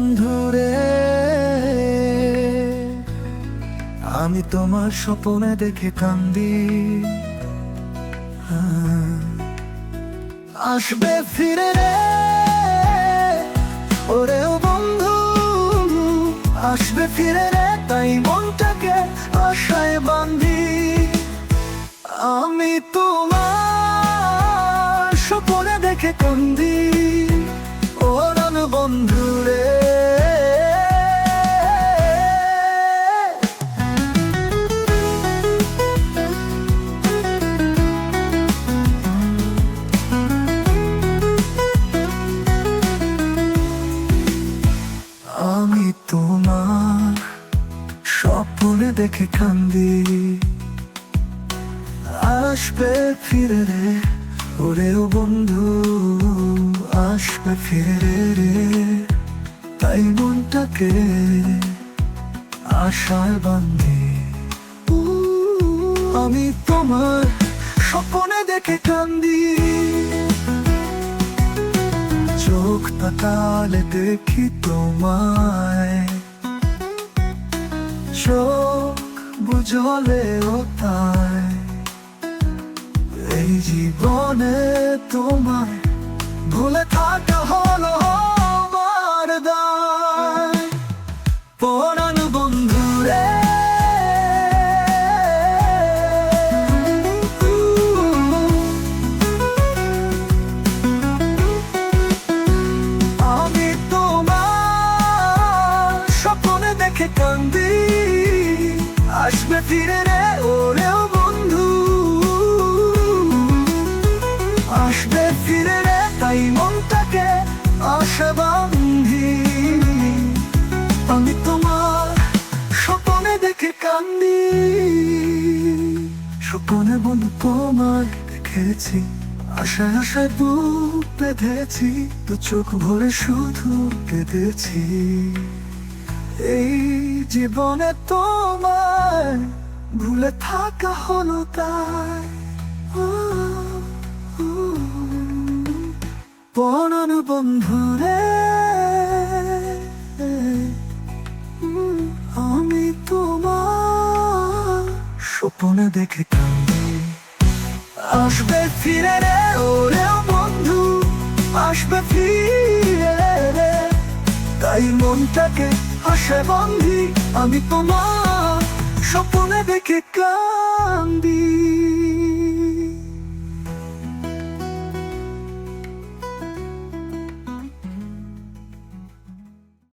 বন্ধুরে, আমি তোমার স্বপ্নে দেখে কান্দি। আসবে ফিরে রে, ওরে ও বন্ধু, আসবে ফিরে রে, তাই মনটাকে আশায় বাঁধি। আমি তোমার স্বপ্নে দেখে কান্দি, ওরন বন্ধুরে। আমি তোমার স্বপ্নে দেখে কান্দি, আসবে ফিরে রে, ওরে ও বন্ধু, আসবে ফিরে রে, তাই মনটাকে আশায় বাঁধি। আমি তোমার স্বপ্নে দেখে কান্দি, চোখ তাকালে দেখি তোমায়, চোখ বুঝলেও তাই। এই জীবনে তোমায় ভুলে থাকা হলো আমার দায়। পরাণ বন্ধুরে, আমি তোমার স্বপ্নে দেখে কান্দি, আসবে ফিরে রে, ওরেও বন্ধু, আসবে ফিরে রে, তাই মনটাকে আশা বাঁধি। আমি তোমার স্বপ্নে দেখে কান্দি, স্বপ্নে বন্ধু তোমার দেখেছি, আশায় আশায় বুক বেঁধেছি, তো চোখ ভরে শুধু কেঁদেছি। এই জীবনে তোমায় ভুলে থাকা হলো তাই। পরাণ বন্ধুরে, আমি তোমার স্বপ্নে দেখে কান্দি, আসবে ফিরে রে, ওরে বন্ধু, আসবে ফিরে রে, তাই মনটাকে আশায় বাঁধি। আমি তোমার স্বপ্নে দেখে কান্দি।